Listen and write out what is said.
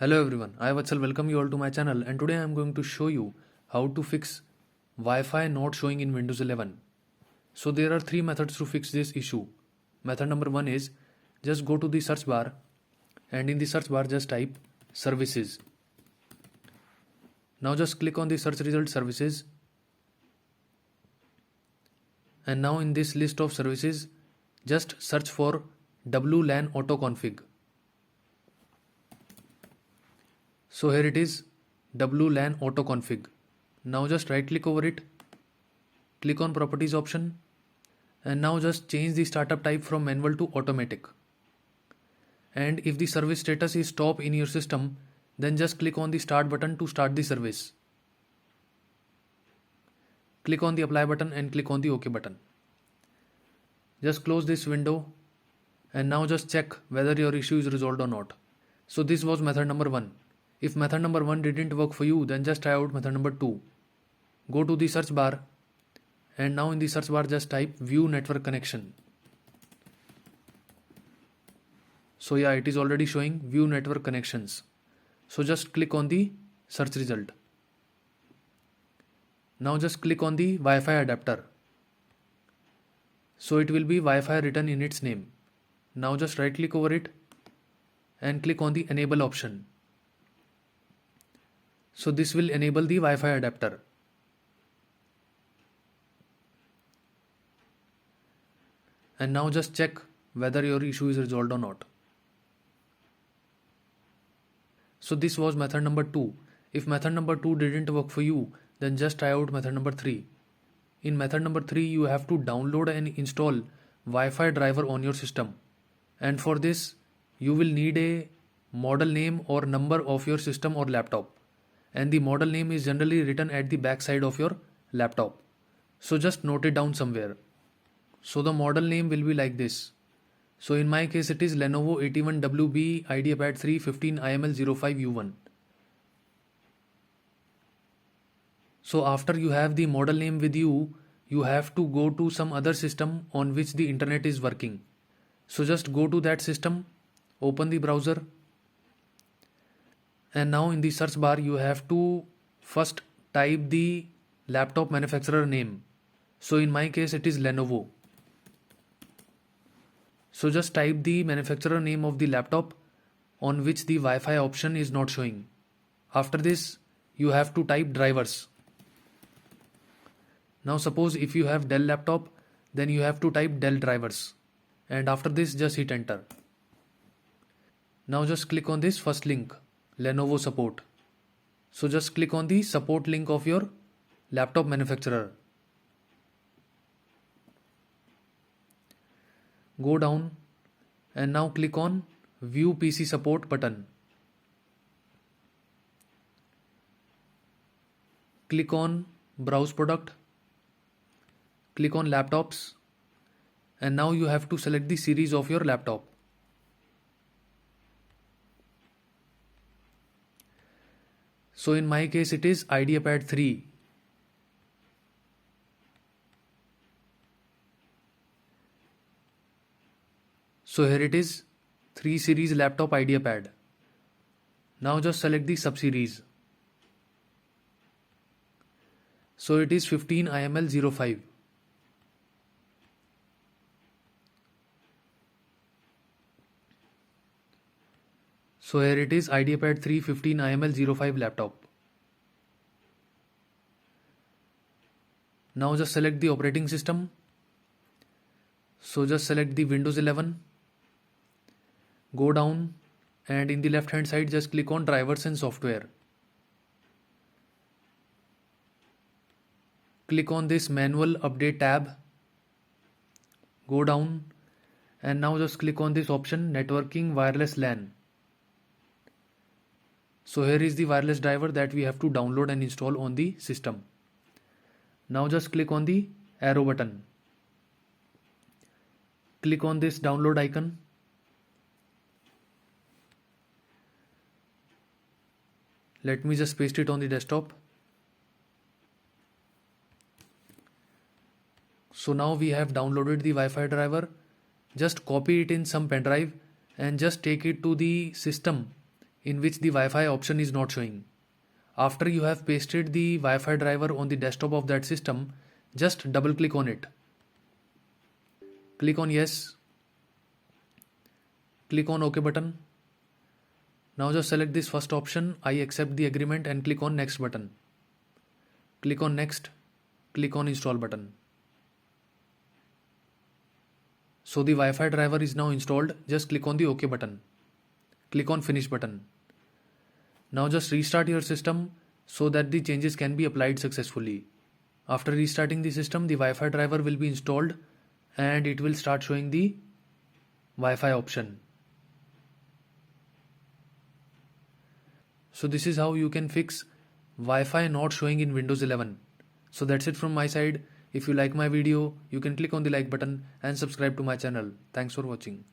Hello everyone, I Vatsal welcome you all to my channel, and today I am going to show you how to fix Wi-Fi not showing in Windows 11. So there are three methods to fix this issue. Method number one is just go to the search bar and in the search bar just type services. Now just click on the search result services, and now in this list of services just search for WLAN auto config. So here it is, WLAN auto config. Now just right click over it, click on properties option, and now just change the startup type from manual to automatic. And if the service status is stop in your system, then just click on the start button to start the service. Click on the apply button and click on the OK button. Just close this window and now just check whether your issue is resolved or not. So this was method number one. If method number one didn't work for you, then just try out method number two. Go to the search bar and now in the search bar just type view network connection. So yeah, it is already showing view network connections. So just click on the search result. Now just click on the Wi-Fi adapter. So it will be Wi-Fi written in its name. Now just right click over it and click on the enable option. So this will enable the Wi-Fi adapter. And now just check whether your issue is resolved or not. So this was method number two. If method number two didn't work for you, then just try out method number three. In method number three, you have to download and install Wi-Fi driver on your system. And for this, you will need a model name or number of your system or laptop. And the model name is generally written at the back side of your laptop. So just note it down somewhere. So the model name will be like this. So in my case it is Lenovo 81WB IdeaPad 3 15IML05U1. So after you have the model name with you, you have to go to some other system on which the internet is working. So just go to that system, open the browser, and now in the search bar you have to first type the laptop manufacturer name. So in my case it is Lenovo. So just type the manufacturer name of the laptop on which the Wi-Fi option is not showing. After this, you have to type drivers. Now suppose if you have Dell laptop, then you have to type Dell drivers. And after this, just hit enter. Now just click on this first link, Lenovo support. So just click on the support link of your laptop manufacturer. Go down and now click on view PC support button. Click on browse product. Click on laptops. And now you have to select the series of your laptop. So in my case it is IdeaPad 3. So here it is, 3 series laptop IdeaPad. Now just select the sub-series. So it is 15IML05. So here it is, IdeaPad 3 15IML05 laptop. Now just select the operating system. So just select the Windows 11. Go down and in the left hand side just click on drivers and software. Click on this manual update tab. Go down and now just click on this option networking wireless LAN. So here is the wireless driver that we have to download and install on the system. Now just click on the arrow button. Click on this download icon. Let me just paste it on the desktop. So now we have downloaded the Wi-Fi driver. Just copy it in some pen drive and just take it to the system in which the Wi-Fi option is not showing. After you have pasted the Wi-Fi driver on the desktop of that system, just double click on it. Click on yes. Click on OK button. Now just select this first option, I accept the agreement, and click on next button. Click on next. Click on install button. So the Wi-Fi driver is now installed. Just click on the OK button. Click on finish button. Now just restart your system so that the changes can be applied successfully. After restarting the system, the Wi-Fi driver will be installed and it will start showing the Wi-Fi option. So this is how you can fix Wi-Fi not showing in Windows 11. So that's it from my side. If you like my video, you can click on the like button and subscribe to my channel. Thanks for watching.